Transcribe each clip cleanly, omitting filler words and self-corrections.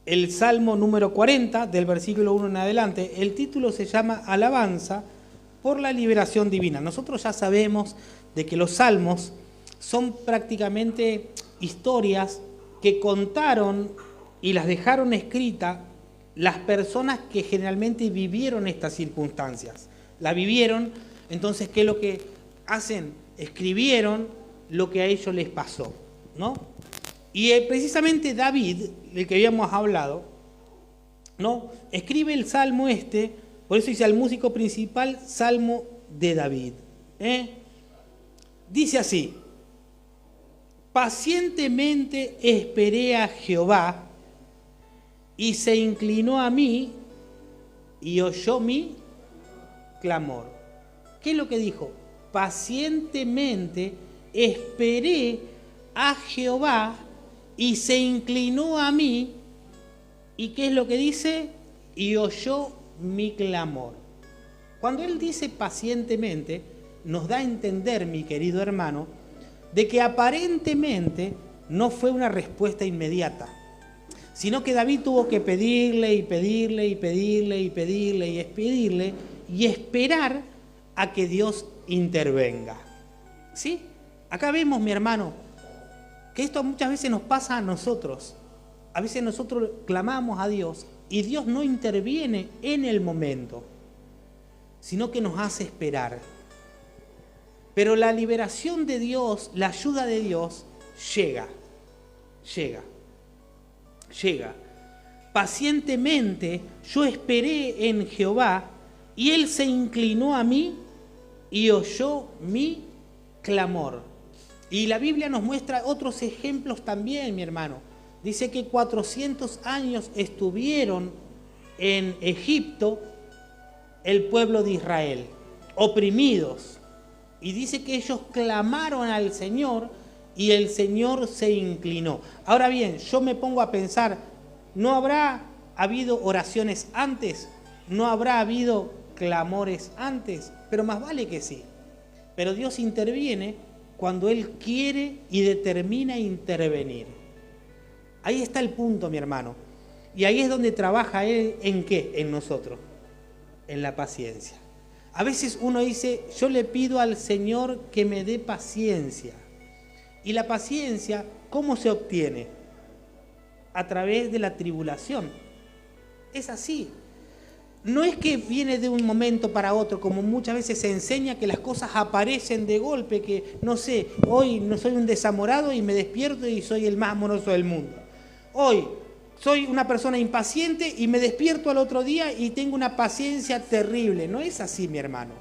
el Salmo número 40, del versículo 1 en adelante. El título se llama Alabanza por la liberación divina. Nosotros ya sabemos de que los salmos son prácticamente historias que contaron y las dejaron escritas las personas que generalmente vivieron estas circunstancias. La vivieron, entonces, ¿qué es lo que hacen? Escribieron lo que a ellos les pasó, ¿no? Y precisamente David, del que habíamos hablado, ¿no?, escribe el salmo este, por eso dice al músico principal, Salmo de David. Dice así: pacientemente esperé a Jehová, y se inclinó a mí, y oyó mi clamor. ¿Qué es lo que dijo? Pacientemente esperé a Jehová, y se inclinó a mí, ¿y qué es lo que dice? Y oyó mi clamor. Cuando él dice pacientemente, nos da a entender, mi querido hermano, de que aparentemente no fue una respuesta inmediata, sino que David tuvo que pedirle y pedirle y pedirle y pedirle y pedirle y esperar a que Dios intervenga. ¿Sí? Acá vemos, mi hermano, que esto muchas veces nos pasa a nosotros. A veces nosotros clamamos a Dios y Dios no interviene en el momento, sino que nos hace esperar. Pero la liberación de Dios, la ayuda de Dios, llega. Pacientemente yo esperé en Jehová, y Él se inclinó a mí y oyó mi clamor. Y la Biblia nos muestra otros ejemplos también, mi hermano. Dice que 400 años estuvieron en Egipto el pueblo de Israel, oprimidos. Y dice que ellos clamaron al Señor y el Señor se inclinó. Ahora bien, yo me pongo a pensar, ¿no habrá habido oraciones antes? ¿No habrá habido clamores antes? Pero más vale que sí. Pero Dios interviene cuando Él quiere y determina intervenir. Ahí está el punto, mi hermano. Y ahí es donde trabaja Él. ¿En qué? En nosotros. En la paciencia. A veces uno dice, yo le pido al Señor que me dé paciencia. Y la paciencia, ¿cómo se obtiene? A través de la tribulación. Es así. No es que viene de un momento para otro, como muchas veces se enseña, que las cosas aparecen de golpe, que no sé, hoy no soy un desamorado y me despierto y soy el más amoroso del mundo. Hoy soy una persona impaciente y me despierto al otro día y tengo una paciencia terrible. No es así, mi hermano.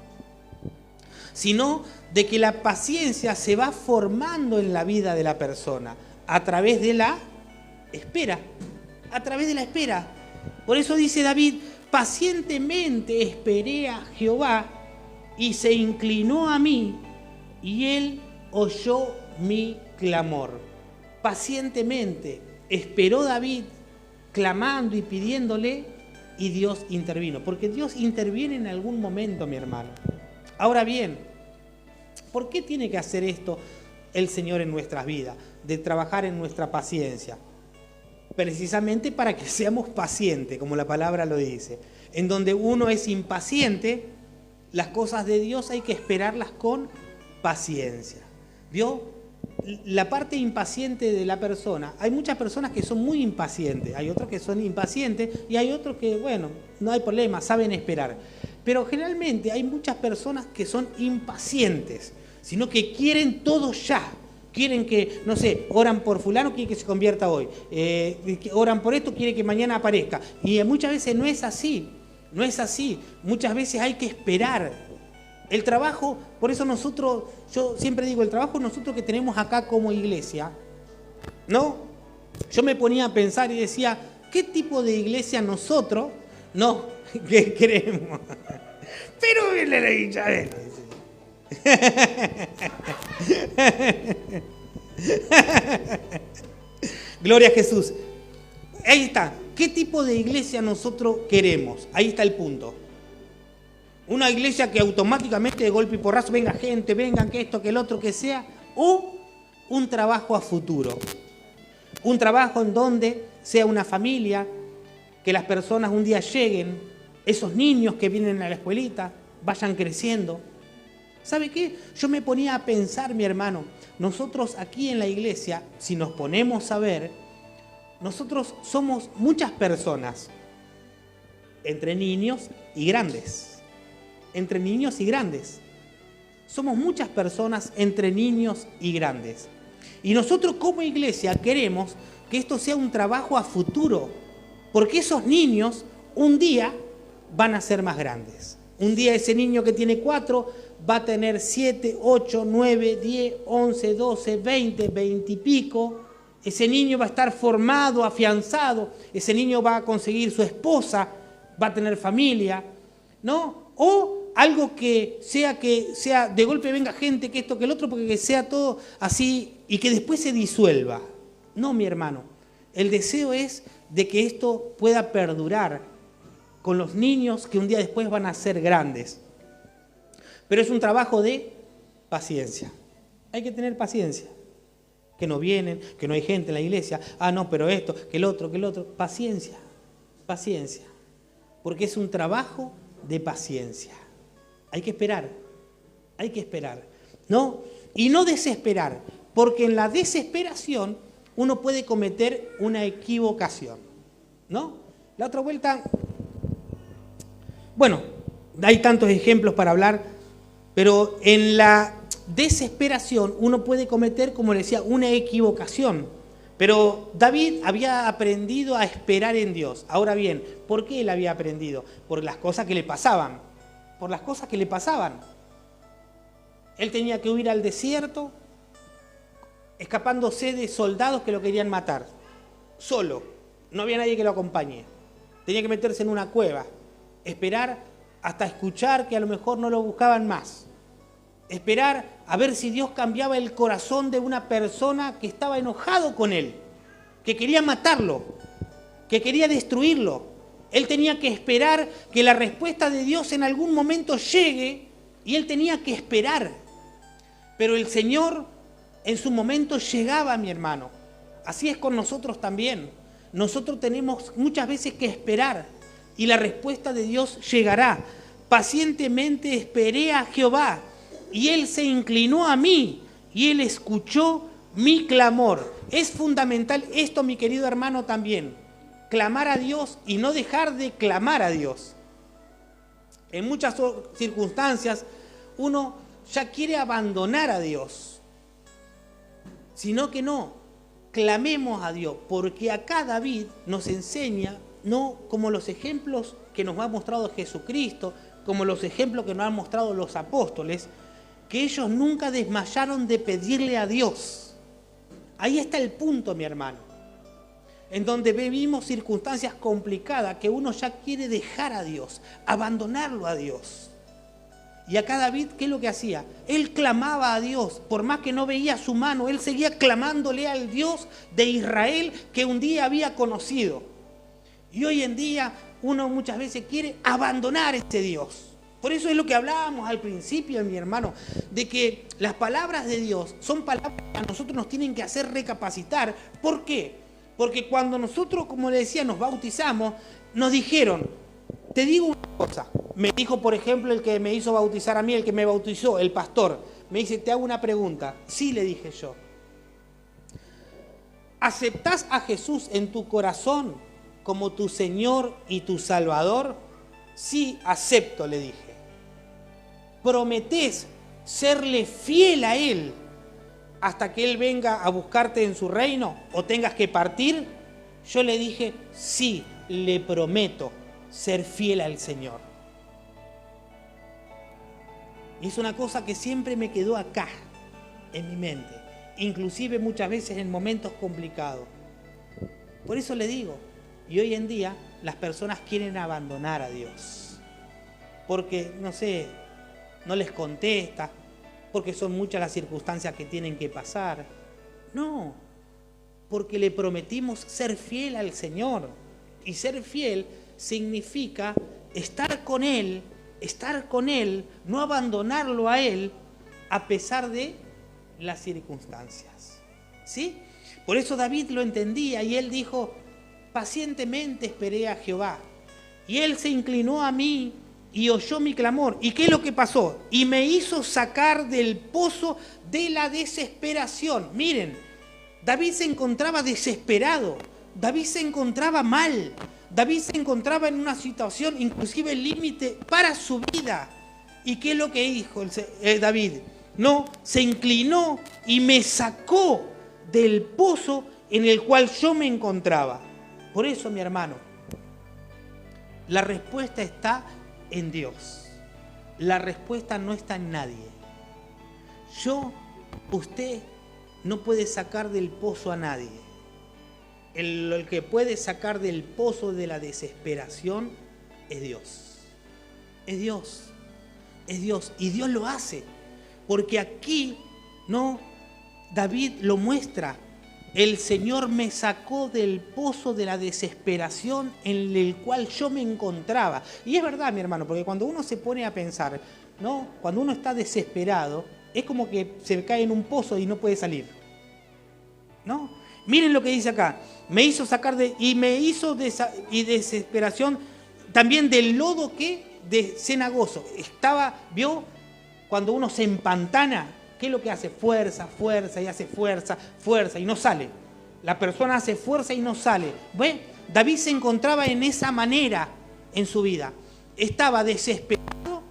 Sino de que la paciencia se va formando en la vida de la persona a través de la espera. A través de la espera. Por eso dice David, pacientemente esperé a Jehová y se inclinó a mí y Él oyó mi clamor. Pacientemente esperó David, clamando y pidiéndole, y Dios intervino. Porque Dios interviene en algún momento, mi hermano. Ahora bien, ¿por qué tiene que hacer esto el Señor en nuestras vidas? De trabajar en nuestra paciencia. Precisamente para que seamos pacientes, como la palabra lo dice. En donde uno es impaciente, las cosas de Dios hay que esperarlas con paciencia. ¿Vio? La parte impaciente de la persona, hay muchas personas que son muy impacientes, hay otros que son impacientes y hay otros que, bueno, no hay problema, saben esperar. Pero generalmente hay muchas personas que son impacientes, sino que quieren todo ya. Quieren que, no sé, oran por fulano, quieren que se convierta hoy. Oran por esto, quieren que mañana aparezca. Y muchas veces no es así, no es así. Muchas veces hay que esperar. El trabajo, por eso nosotros, yo siempre digo, el trabajo nosotros que tenemos acá como iglesia, ¿no? Yo me ponía a pensar y decía, ¿qué tipo de iglesia nosotros, no, que queremos? Pero viene la hinchadera. Gloria a Jesús. Ahí está. ¿Qué tipo de iglesia nosotros queremos? Ahí está el punto. Una iglesia que automáticamente de golpe y porrazo venga gente, vengan que esto, que el otro, que sea, o un trabajo a futuro. Un trabajo en donde sea una familia, que las personas un día lleguen, esos niños que vienen a la escuelita, vayan creciendo. ¿Sabe qué? Yo me ponía a pensar, mi hermano, nosotros aquí en la iglesia, si nos ponemos a ver, nosotros somos muchas personas, entre niños y grandes. Entre niños y grandes. Somos muchas personas entre niños y grandes. Y nosotros como iglesia queremos que esto sea un trabajo a futuro, porque esos niños un día van a ser más grandes. Un día ese niño que tiene 4 va a tener 7, 8, 9, 10, 11, 12, 20, 20 y pico. Ese niño va a estar formado, afianzado. Ese niño va a conseguir su esposa, va a tener familia, ¿no? O algo que sea de golpe venga gente, que esto, que el otro, porque que sea todo así y que después se disuelva. No, mi hermano. El deseo es de que esto pueda perdurar con los niños que un día después van a ser grandes. Pero es un trabajo de paciencia. Hay que tener paciencia. Que no vienen, que no hay gente en la iglesia. Ah, no, pero esto, que el otro. Paciencia, paciencia. Porque es un trabajo de paciencia. Hay que esperar, ¿no? Y no desesperar, porque en la desesperación uno puede cometer una equivocación, ¿no? La otra vuelta, bueno, hay tantos ejemplos para hablar, pero en la desesperación uno puede cometer, como le decía, una equivocación. Pero David había aprendido a esperar en Dios. Ahora bien, ¿por qué él había aprendido? Por las cosas que le pasaban. Por las cosas que le pasaban. Él tenía que huir al desierto, escapándose de soldados que lo querían matar. Solo. No había nadie que lo acompañe. Tenía que meterse en una cueva. Esperar hasta escuchar que a lo mejor no lo buscaban más. Esperar a ver si Dios cambiaba el corazón de una persona que estaba enojado con él, que quería matarlo, que quería destruirlo. Él tenía que esperar que la respuesta de Dios en algún momento llegue y él tenía que esperar. Pero el Señor en su momento llegaba, mi hermano. Así es con nosotros también. Nosotros tenemos muchas veces que esperar y la respuesta de Dios llegará. Pacientemente esperé a Jehová y Él se inclinó a mí y Él escuchó mi clamor. Es fundamental esto, mi querido hermano, también. Clamar a Dios y no dejar de clamar a Dios. En muchas circunstancias uno ya quiere abandonar a Dios. Sino que no, clamemos a Dios, porque acá David nos enseña, no como los ejemplos que nos ha mostrado Jesucristo, como los ejemplos que nos han mostrado los apóstoles, que ellos nunca desmayaron de pedirle a Dios. Ahí está el punto, mi hermano, en donde vivimos circunstancias complicadas que uno ya quiere dejar a Dios, abandonarlo a Dios. Y acá David, ¿qué es lo que hacía? Él clamaba a Dios, por más que no veía su mano, él seguía clamándole al Dios de Israel que un día había conocido. Y hoy en día uno muchas veces quiere abandonar a ese Dios. Por eso es lo que hablábamos al principio, mi hermano, de que las palabras de Dios son palabras que a nosotros nos tienen que hacer recapacitar. ¿Por qué? Porque cuando nosotros, como le decía, nos bautizamos, nos dijeron, te digo una cosa, me dijo, por ejemplo, el que me hizo bautizar a mí, el que me bautizó, el pastor, me dice, te hago una pregunta. Sí, le dije yo. ¿Aceptás a Jesús en tu corazón como tu Señor y tu Salvador? Sí, acepto, le dije. ¿Prometés serle fiel a Él hasta que Él venga a buscarte en su reino o tengas que partir? Yo le dije, sí, le prometo ser fiel al Señor. Y es una cosa que siempre me quedó acá, en mi mente, inclusive muchas veces en momentos complicados. Por eso le digo, y hoy en día las personas quieren abandonar a Dios, porque, no sé, no les contesta, porque son muchas las circunstancias que tienen que pasar. No, porque le prometimos ser fiel al Señor. Y ser fiel significa estar con Él, no abandonarlo a Él a pesar de las circunstancias. ¿Sí? Por eso David lo entendía y él dijo, pacientemente esperé a Jehová. Y él se inclinó a mí y oyó mi clamor. ¿Y qué es lo que pasó? Y me hizo sacar del pozo de la desesperación. Miren, David se encontraba desesperado. David se encontraba mal. David se encontraba en una situación, inclusive límite para su vida. ¿Y qué es lo que dijo David? No, se inclinó y me sacó del pozo en el cual yo me encontraba. Por eso, mi hermano, la respuesta está en Dios. La respuesta no está en nadie. Usted no puede sacar del pozo a nadie. El que puede sacar del pozo de la desesperación es Dios. Es Dios. Es Dios. Y Dios lo hace. Porque aquí, no, David lo muestra. El Señor me sacó del pozo de la desesperación en el cual yo me encontraba. Y es verdad, mi hermano, porque cuando uno se pone a pensar, ¿no? Cuando uno está desesperado, es como que se cae en un pozo y no puede salir, ¿no? Miren lo que dice acá. Me hizo sacar y desesperación también del lodo de cenagoso. ¿Vio? Cuando uno se empantana, ¿qué es lo que hace? Fuerza y hace fuerza y no sale. La persona hace fuerza y no sale. ¿Ve? David se encontraba en esa manera en su vida. Estaba desesperado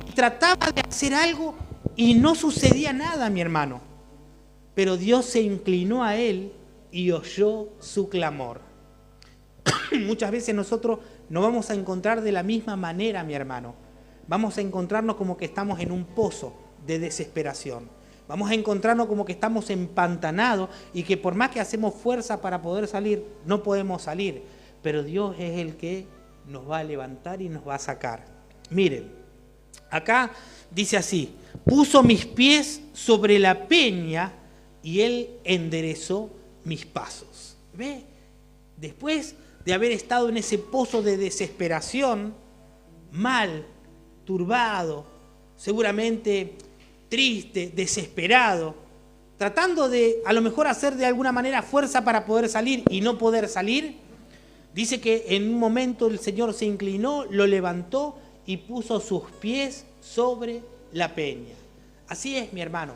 y trataba de hacer algo y no sucedía nada, mi hermano. Pero Dios se inclinó a él y oyó su clamor. Muchas veces nosotros nos vamos a encontrar de la misma manera, mi hermano. Vamos a encontrarnos como que estamos en un pozo de desesperación. Vamos a encontrarnos como que estamos empantanados y que por más que hacemos fuerza para poder salir, no podemos salir. Pero Dios es el que nos va a levantar y nos va a sacar. Miren, acá dice así, puso mis pies sobre la peña y Él enderezó mis pasos. ¿Ve? Después de haber estado en ese pozo de desesperación, mal, turbado, seguramente triste, desesperado, tratando de a lo mejor hacer de alguna manera fuerza para poder salir y no poder salir, dice que en un momento el Señor se inclinó, lo levantó y puso sus pies sobre la peña. Así es, mi hermano,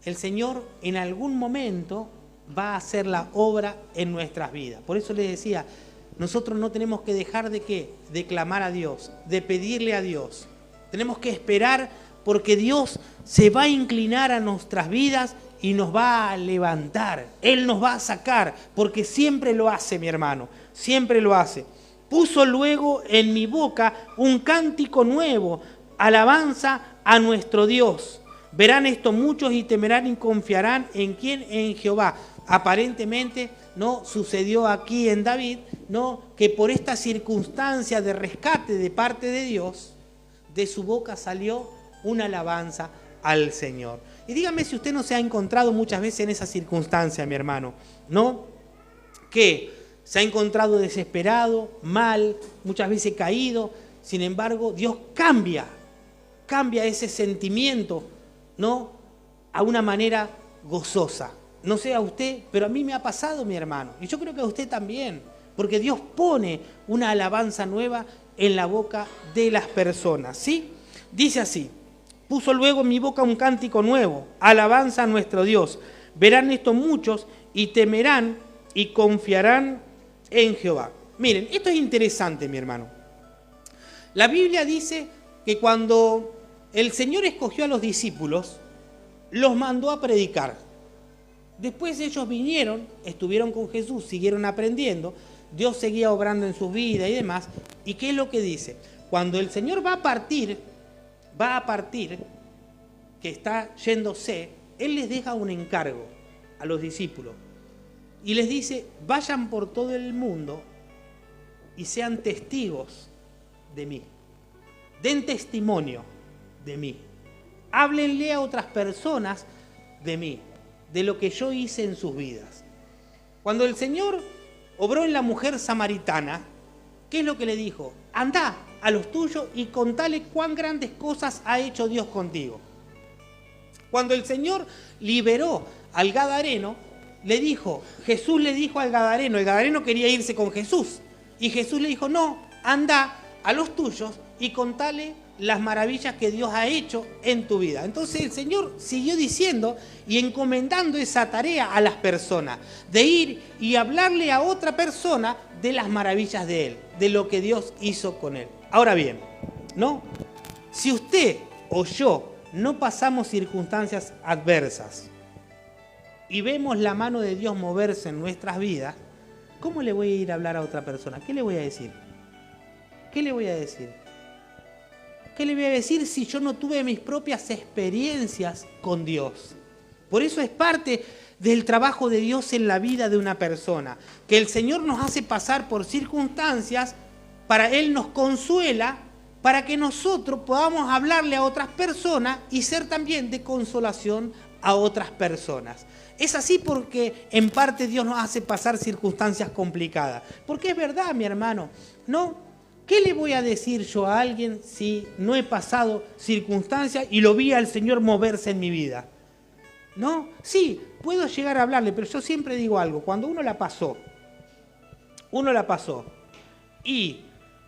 el Señor en algún momento va a hacer la obra en nuestras vidas. Por eso les decía, nosotros no tenemos que dejar de ¿qué? De clamar a Dios, de pedirle a Dios. Tenemos que esperar porque Dios se va a inclinar a nuestras vidas y nos va a levantar. Él nos va a sacar, porque siempre lo hace, mi hermano, siempre lo hace. Puso luego en mi boca un cántico nuevo, alabanza a nuestro Dios. Verán esto muchos y temerán y confiarán en quién, en Jehová. Aparentemente no sucedió aquí en David, no, que por esta circunstancia de rescate de parte de Dios, de su boca salió una alabanza al Señor. Y dígame si usted no se ha encontrado muchas veces en esa circunstancia, mi hermano, ¿no? Que se ha encontrado desesperado, mal, muchas veces caído. Sin embargo, Dios cambia ese sentimiento, ¿no? A una manera gozosa. No sé a usted, pero a mí me ha pasado, mi hermano. Y yo creo que a usted también. Porque Dios pone una alabanza nueva en la boca de las personas, ¿sí? Dice así, puso luego en mi boca un cántico nuevo, alabanza a nuestro Dios. Verán esto muchos y temerán y confiarán en Jehová. Miren, esto es interesante, mi hermano. La Biblia dice que cuando el Señor escogió a los discípulos, los mandó a predicar. Después ellos vinieron, estuvieron con Jesús, siguieron aprendiendo, Dios seguía obrando en sus vidas y demás. ¿Y qué es lo que dice? Cuando el Señor va a partir, que está yéndose, Él les deja un encargo a los discípulos. Y les dice, vayan por todo el mundo y sean testigos de mí. Den testimonio de mí. Háblenle a otras personas de mí, de lo que yo hice en sus vidas. Cuando el Señor obró en la mujer samaritana, ¿qué es lo que le dijo? Andá a los tuyos y contale cuán grandes cosas ha hecho Dios contigo. Cuando el Señor liberó al gadareno, Jesús le dijo al Gadareno quería irse con Jesús, y Jesús le dijo, no, anda a los tuyos y contale las maravillas que Dios ha hecho en tu vida. Entonces el Señor siguió diciendo y encomendando esa tarea a las personas, de ir y hablarle a otra persona de las maravillas de Él, de lo que Dios hizo con Él. Ahora bien, ¿no? Si usted o yo no pasamos circunstancias adversas y vemos la mano de Dios moverse en nuestras vidas, ¿cómo le voy a ir a hablar a otra persona? ¿Qué le voy a decir? ¿Qué le voy a decir? ¿Qué le voy a decir si yo no tuve mis propias experiencias con Dios? Por eso es parte del trabajo de Dios en la vida de una persona, que el Señor nos hace pasar por circunstancias, para Él nos consuela, para que nosotros podamos hablarle a otras personas y ser también de consolación a otras personas. Es así porque en parte Dios nos hace pasar circunstancias complicadas. Porque es verdad, mi hermano, ¿no? ¿Qué le voy a decir yo a alguien si no he pasado circunstancias y lo vi al Señor moverse en mi vida? ¿No? Sí, puedo llegar a hablarle, pero yo siempre digo algo. Cuando uno la pasó y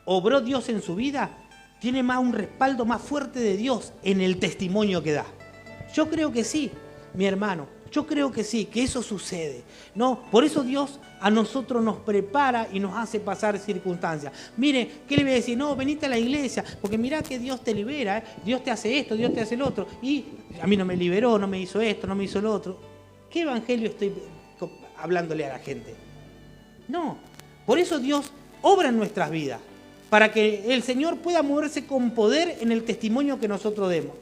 obró Dios en su vida, tiene más un respaldo más fuerte de Dios en el testimonio que da. Yo creo que sí, mi hermano. Yo creo que sí, que eso sucede, ¿no? Por eso Dios a nosotros nos prepara y nos hace pasar circunstancias. Mire, ¿qué le voy a decir? No, venite a la iglesia, porque mirá que Dios te libera, ¿eh? Dios te hace esto, Dios te hace lo otro. Y a mí no me liberó, no me hizo esto, no me hizo lo otro. ¿Qué evangelio estoy hablándole a la gente? No, por eso Dios obra en nuestras vidas, para que el Señor pueda moverse con poder en el testimonio que nosotros demos.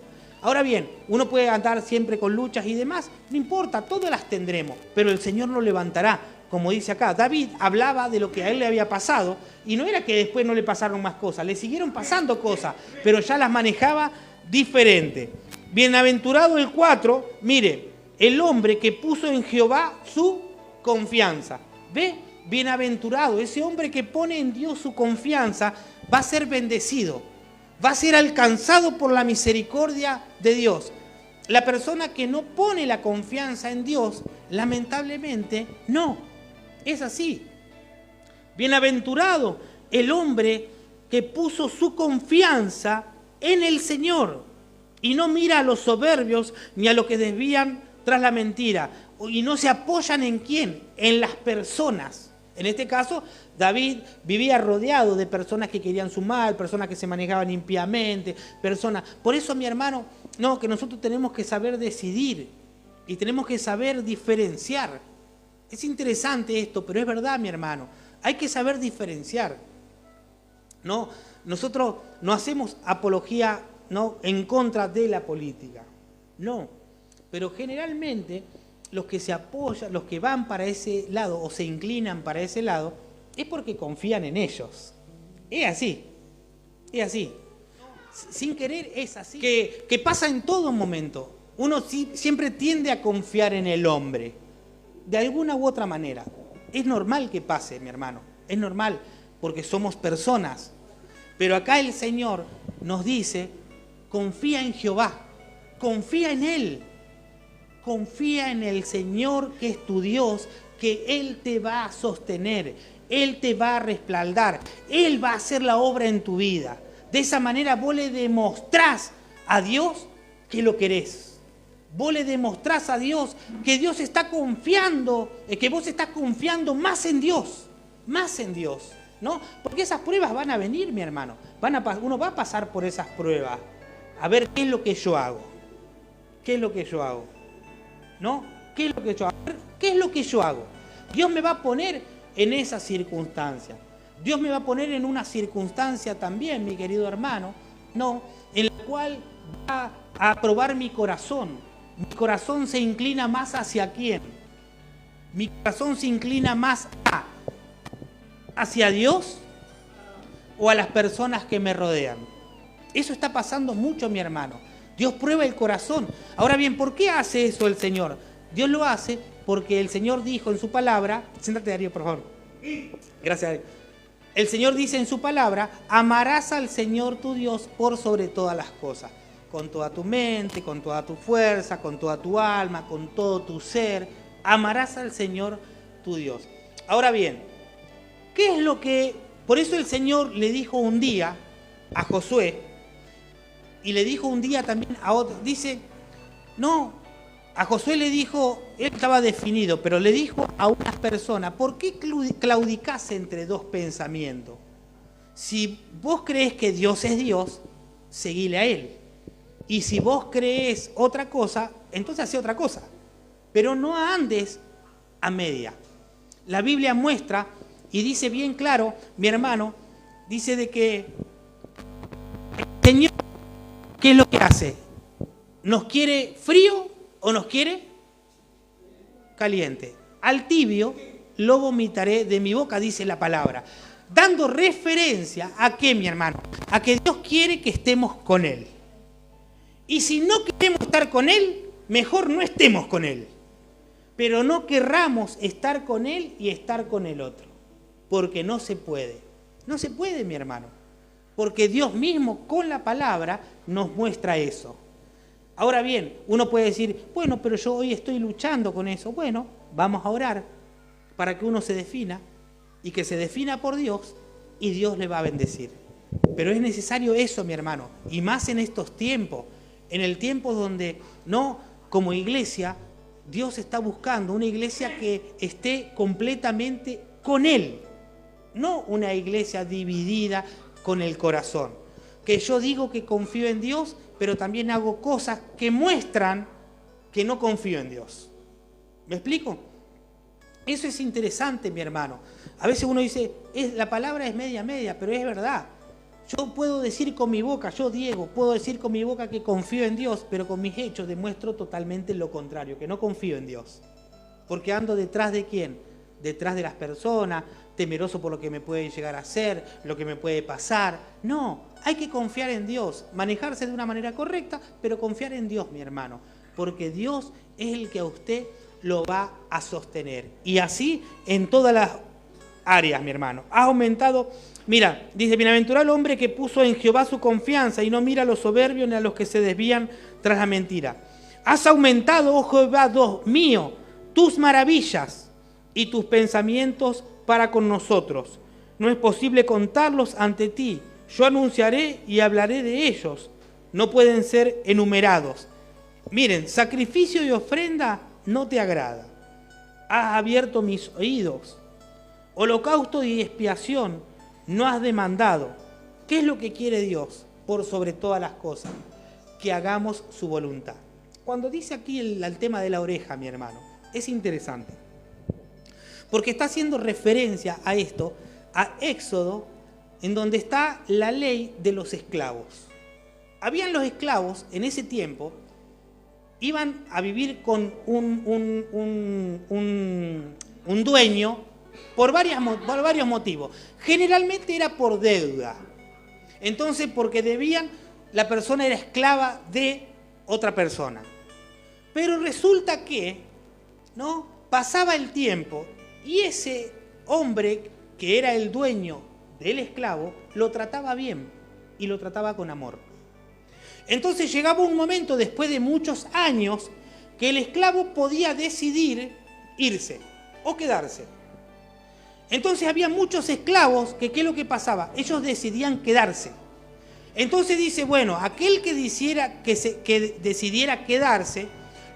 Ahora bien, uno puede andar siempre con luchas y demás, no importa, todas las tendremos, pero el Señor nos levantará, como dice acá. David hablaba de lo que a él le había pasado, y no era que después no le pasaron más cosas, le siguieron pasando cosas, pero ya las manejaba diferente. Bienaventurado el 4, mire, el hombre que puso en Jehová su confianza. ¿Ve? Bienaventurado, ese hombre que pone en Dios su confianza va a ser bendecido. Va a ser alcanzado por la misericordia de Dios. La persona que no pone la confianza en Dios, lamentablemente, no. Es así. Bienaventurado el hombre que puso su confianza en el Señor y no mira a los soberbios ni a los que desvían tras la mentira. Y no se apoyan en ¿quién? En las personas. En este caso, David vivía rodeado de personas que querían su mal, personas que se manejaban impíamente, personas... Por eso, mi hermano, no, que nosotros tenemos que saber decidir y tenemos que saber diferenciar. Es interesante esto, pero es verdad, mi hermano. Hay que saber diferenciar. ¿No? Nosotros no hacemos apología, ¿no?, en contra de la política. No, pero generalmente los que se apoyan, los que van para ese lado o se inclinan para ese lado, es porque confían en ellos. Es así, es así. Sin querer es así. Que pasa en todo momento. Uno siempre tiende a confiar en el hombre, de alguna u otra manera. Es normal que pase, mi hermano, es normal, porque somos personas. Pero acá el Señor nos dice, confía en Jehová, confía en Él. Confía en el Señor que es tu Dios, que Él te va a sostener, Él te va a respaldar, Él va a hacer la obra en tu vida. De esa manera vos le demostrás a Dios que lo querés. Vos le demostrás a Dios que Dios está confiando, que vos estás confiando más en Dios, ¿no? Porque esas pruebas van a venir, mi hermano. Uno va a pasar por esas pruebas. A ver, ¿qué es lo que yo hago? ¿Qué es lo que yo hago? ¿No? ¿Qué es lo que yo hago? ¿Qué es lo que yo hago? Dios me va a poner en esa circunstancia. Dios me va a poner en una circunstancia también, mi querido hermano, ¿no?, en la cual va a probar mi corazón. Mi corazón se inclina más hacia ¿quién? Mi corazón se inclina más hacia Dios o a las personas que me rodean. Eso está pasando mucho, mi hermano. Dios prueba el corazón. Ahora bien, ¿por qué hace eso el Señor? Dios lo hace porque el Señor dijo en su palabra... Siéntate, Darío, por favor. Gracias, Darío. El Señor dice en su palabra, amarás al Señor tu Dios por sobre todas las cosas. Con toda tu mente, con toda tu fuerza, con toda tu alma, con todo tu ser. Amarás al Señor tu Dios. Ahora bien, ¿qué es lo que...? Por eso el Señor le dijo un día a Josué, y le dijo un día también a otro. Dice, no, a Josué le dijo, él estaba definido, pero le dijo a unas personas, ¿por qué claudicás entre dos pensamientos? Si vos crees que Dios es Dios, seguile a Él. Y si vos crees otra cosa, entonces hace otra cosa. Pero no andes a media. La Biblia muestra y dice bien claro, mi hermano, dice de que el Señor, ¿qué es lo que hace? ¿Nos quiere frío o nos quiere caliente? Al tibio lo vomitaré de mi boca, dice la palabra. Dando referencia a qué, mi hermano, a que Dios quiere que estemos con Él. Y si no queremos estar con Él, mejor no estemos con Él. Pero no querramos estar con Él y estar con el otro. Porque no se puede. No se puede, mi hermano. Porque Dios mismo con la palabra nos muestra eso. Ahora bien, uno puede decir, bueno, pero yo hoy estoy luchando con eso. Bueno, vamos a orar para que uno se defina y que se defina por Dios y Dios le va a bendecir. Pero es necesario eso, mi hermano, y más en estos tiempos, en el tiempo donde no, como iglesia, Dios está buscando una iglesia que esté completamente con Él, no una iglesia dividida con el corazón. Que yo digo que confío en Dios, pero también hago cosas que muestran que no confío en Dios. ¿Me explico? Eso es interesante, mi hermano. A veces uno dice, la palabra es media, pero es verdad. Yo puedo decir con mi boca, yo Diego, puedo decir con mi boca que confío en Dios, pero con mis hechos demuestro totalmente lo contrario, que no confío en Dios. Porque ando detrás de ¿quién? Detrás de las personas, temeroso por lo que me puede llegar a hacer, lo que me puede pasar. No, hay que confiar en Dios, manejarse de una manera correcta, pero confiar en Dios, mi hermano, porque Dios es el que a usted lo va a sostener. Y así en todas las áreas, mi hermano. Ha aumentado, mira, dice, bienaventurado el hombre que puso en Jehová su confianza y no mira a los soberbios ni a los que se desvían tras la mentira. Has aumentado, oh Jehová, Dios mío, tus maravillas y tus pensamientos para con nosotros. No es posible contarlos ante ti. Yo anunciaré y hablaré de ellos. No pueden ser enumerados. Miren, sacrificio y ofrenda no te agrada. Has abierto mis oídos. Holocausto y expiación no has demandado. ¿Qué es lo que quiere Dios por sobre todas las cosas? Que hagamos su voluntad. Cuando dice aquí el tema de la oreja, mi hermano, es interesante. Porque está haciendo referencia a esto, a Éxodo, en donde está la ley de los esclavos. Habían los esclavos en ese tiempo, iban a vivir con un dueño por varios motivos. Generalmente era por deuda. Entonces, porque debían, la persona era esclava de otra persona. Pero resulta que, ¿no?, pasaba el tiempo y ese hombre que era el dueño del esclavo lo trataba bien y lo trataba con amor. Entonces llegaba un momento, después de muchos años, que el esclavo podía decidir irse o quedarse. Entonces había muchos esclavos que, ¿qué es lo que pasaba? Ellos decidían quedarse. Entonces dice, bueno, aquel que decidiera quedarse,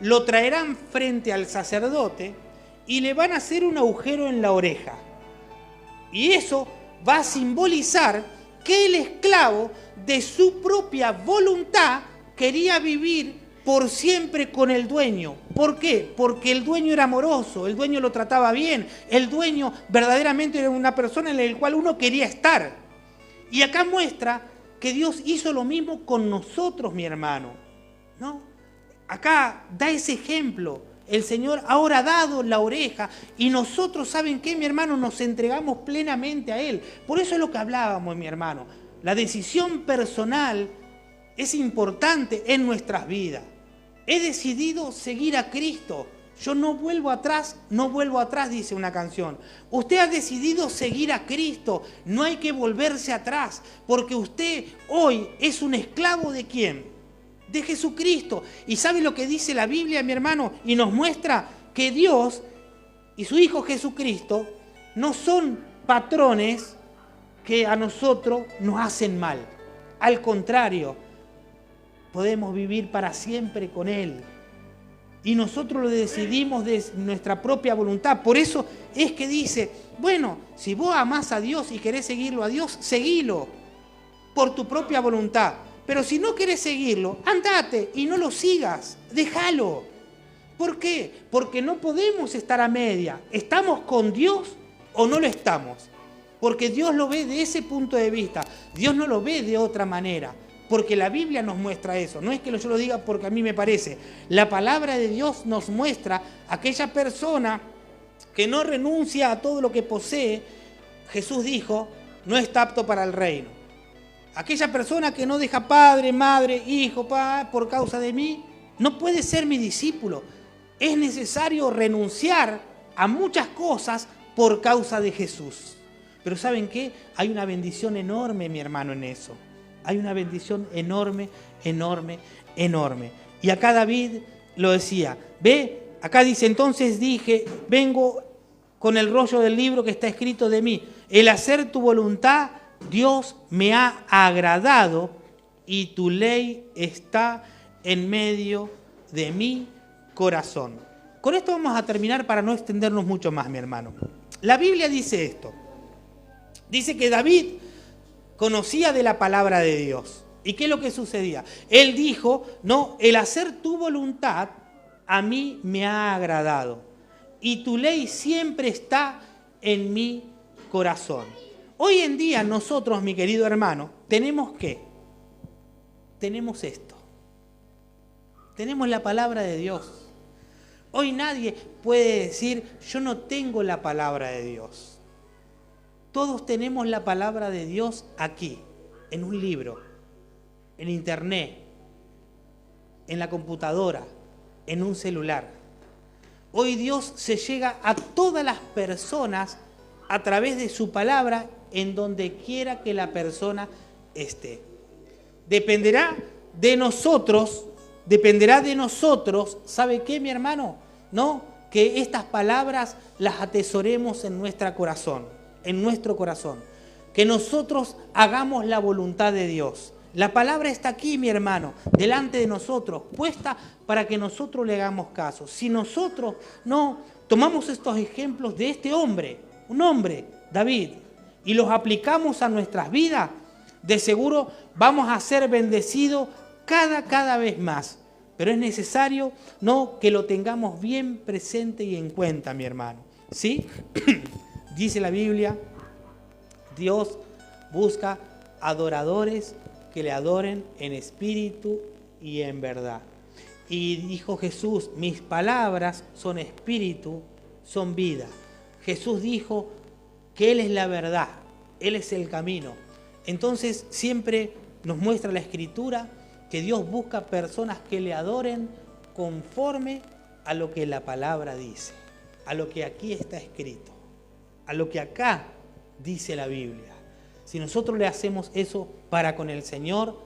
lo traerán frente al sacerdote y le van a hacer un agujero en la oreja. Y eso va a simbolizar que el esclavo, de su propia voluntad, quería vivir por siempre con el dueño. ¿Por qué? Porque el dueño era amoroso, el dueño lo trataba bien, el dueño verdaderamente era una persona en la cual uno quería estar. Y acá muestra que Dios hizo lo mismo con nosotros, mi hermano, ¿no? Acá da ese ejemplo. El Señor ahora ha dado la oreja y nosotros, ¿saben qué, mi hermano? Nos entregamos plenamente a Él. Por eso es lo que hablábamos, mi hermano. La decisión personal es importante en nuestras vidas. He decidido seguir a Cristo. Yo no vuelvo atrás, dice una canción. Usted ha decidido seguir a Cristo. No hay que volverse atrás, porque usted hoy es un esclavo ¿de quién? De Jesucristo. ¿Y sabe lo que dice la Biblia, mi hermano? Y nos muestra que Dios y su Hijo Jesucristo no son patrones que a nosotros nos hacen mal. Al contrario, podemos vivir para siempre con Él. Y nosotros lo decidimos de nuestra propia voluntad. Por eso es que dice, bueno, si vos amás a Dios y querés seguirlo a Dios, seguilo por tu propia voluntad. Pero si no querés seguirlo, andate y no lo sigas, déjalo. ¿Por qué? Porque no podemos estar a media. ¿Estamos con Dios o no lo estamos? Porque Dios lo ve de ese punto de vista. Dios no lo ve de otra manera. Porque la Biblia nos muestra eso. No es que yo lo diga porque a mí me parece. La palabra de Dios nos muestra a aquella persona que no renuncia a todo lo que posee. Jesús dijo, no está apto para el reino. Aquella persona que no deja padre, madre, hijo, por causa de mí, no puede ser mi discípulo. Es necesario renunciar a muchas cosas por causa de Jesús. Pero ¿saben qué? Hay una bendición enorme, mi hermano, en eso. Hay una bendición enorme, enorme, enorme. Y acá David lo decía. Ve, acá dice, entonces dije, vengo con el rollo del libro que está escrito de mí. El hacer tu voluntad, Dios me ha agradado y tu ley está en medio de mi corazón. Con esto vamos a terminar para no extendernos mucho más, mi hermano. La Biblia dice esto. Dice que David conocía de la palabra de Dios. ¿Y qué es lo que sucedía? Él dijo, no, el hacer tu voluntad a mí me ha agradado y tu ley siempre está en mi corazón. Hoy en día nosotros, mi querido hermano, tenemos ¿qué? Tenemos esto. Tenemos la palabra de Dios. Hoy nadie puede decir, yo no tengo la palabra de Dios. Todos tenemos la palabra de Dios aquí, en un libro, en internet, en la computadora, en un celular. Hoy Dios se llega a todas las personas a través de su palabra en donde quiera que la persona esté. Dependerá de nosotros, ¿sabe qué, mi hermano? ¿No? Que estas palabras las atesoremos en nuestro corazón. Que nosotros hagamos la voluntad de Dios. La palabra está aquí, mi hermano, delante de nosotros, puesta para que nosotros le hagamos caso. Si nosotros no tomamos estos ejemplos de este hombre, un hombre, David, y los aplicamos a nuestras vidas, de seguro vamos a ser bendecidos cada vez más. Pero es necesario, ¿no?, que lo tengamos bien presente y en cuenta, mi hermano. ¿Sí? Dice la Biblia, Dios busca adoradores que le adoren en espíritu y en verdad. Y dijo Jesús, mis palabras son espíritu, son vida. Jesús dijo que Él es la verdad, Él es el camino. Entonces siempre nos muestra la Escritura que Dios busca personas que le adoren conforme a lo que la palabra dice, a lo que aquí está escrito, a lo que acá dice la Biblia. Si nosotros le hacemos eso para con el Señor,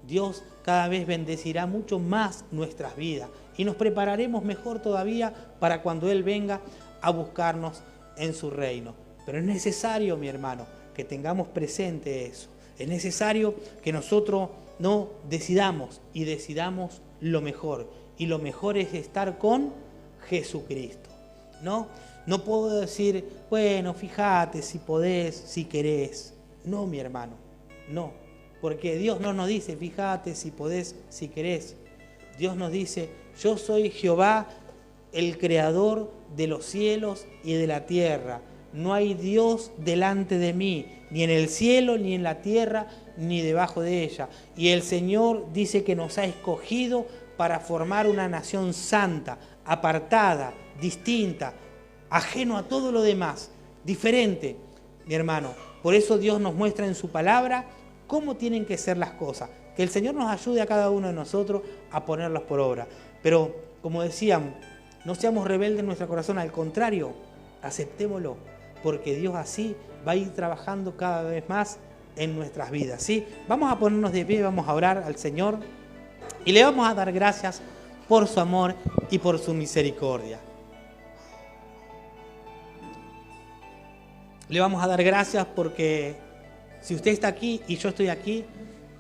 Dios cada vez bendecirá mucho más nuestras vidas y nos prepararemos mejor todavía para cuando Él venga a buscarnos en su reino. Pero es necesario, mi hermano, que tengamos presente eso. Es necesario que nosotros no decidamos y decidamos lo mejor. Y lo mejor es estar con Jesucristo. No puedo decir, bueno, fíjate si podés, si querés. No, mi hermano, no. Porque Dios no nos dice, fíjate si podés, si querés. Dios nos dice, yo soy Jehová, el creador de los cielos y de la tierra. No hay Dios delante de mí, ni en el cielo, ni en la tierra, ni debajo de ella. Y el Señor dice que nos ha escogido para formar una nación santa, apartada, distinta, ajeno a todo lo demás, diferente, mi hermano. Por eso Dios nos muestra en su palabra cómo tienen que ser las cosas. Que el Señor nos ayude a cada uno de nosotros a ponerlas por obra. Pero, como decíamos, no seamos rebeldes en nuestro corazón, al contrario, aceptémoslo, porque Dios así va a ir trabajando cada vez más en nuestras vidas, ¿sí? Vamos a ponernos de pie, vamos a orar al Señor y le vamos a dar gracias por su amor y por su misericordia. Le vamos a dar gracias porque si usted está aquí y yo estoy aquí,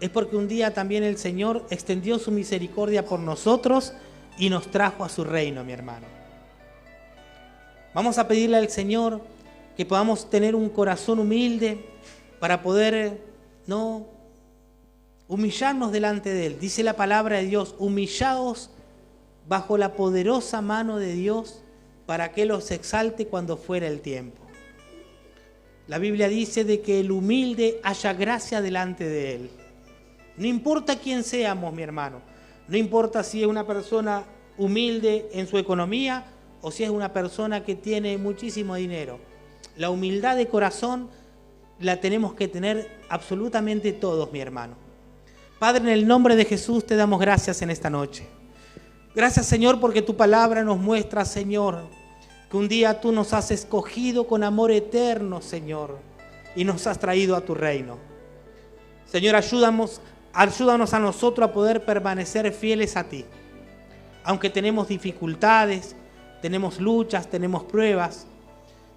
es porque un día también el Señor extendió su misericordia por nosotros y nos trajo a su reino, mi hermano. Vamos a pedirle al Señor que podamos tener un corazón humilde para poder humillarnos delante de Él. Dice la palabra de Dios, humillaos bajo la poderosa mano de Dios para que Él os exalte cuando fuera el tiempo. La Biblia dice de que el humilde haya gracia delante de Él. No importa quién seamos, mi hermano. No importa si es una persona humilde en su economía o si es una persona que tiene muchísimo dinero. La humildad de corazón la tenemos que tener absolutamente todos, mi hermano. Padre, en el nombre de Jesús te damos gracias en esta noche. Gracias, Señor, porque tu palabra nos muestra, Señor, que un día tú nos has escogido con amor eterno, Señor, y nos has traído a tu reino. Señor, ayúdanos a nosotros a poder permanecer fieles a ti. Aunque tenemos dificultades, tenemos luchas, tenemos pruebas,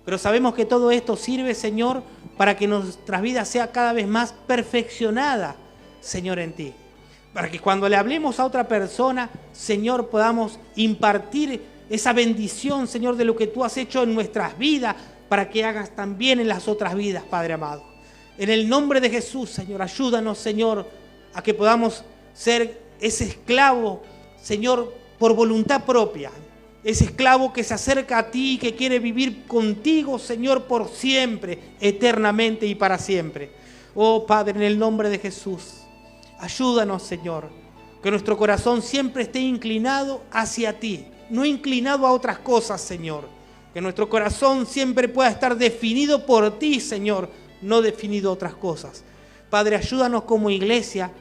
pero sabemos que todo esto sirve, Señor, para que nuestra vida sea cada vez más perfeccionada, Señor, en ti. Para que cuando le hablemos a otra persona, Señor, podamos impartir esa bendición, Señor, de lo que tú has hecho en nuestras vidas, para que hagas también en las otras vidas, Padre amado. En el nombre de Jesús, Señor, ayúdanos, Señor, a que podamos ser ese esclavo, Señor, por voluntad propia. Ese esclavo que se acerca a ti y que quiere vivir contigo, Señor, por siempre, eternamente y para siempre. Oh, Padre, en el nombre de Jesús, ayúdanos, Señor, que nuestro corazón siempre esté inclinado hacia ti, no inclinado a otras cosas, Señor. Que nuestro corazón siempre pueda estar definido por ti, Señor, no definido a otras cosas. Padre, ayúdanos como iglesia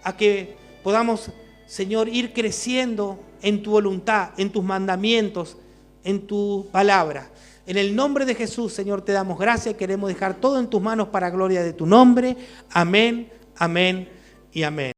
a que podamos, Señor, ir creciendo en tu voluntad, en tus mandamientos, en tu palabra. En el nombre de Jesús, Señor, te damos gracias y queremos dejar todo en tus manos para gloria de tu nombre. Amén, amén y amén.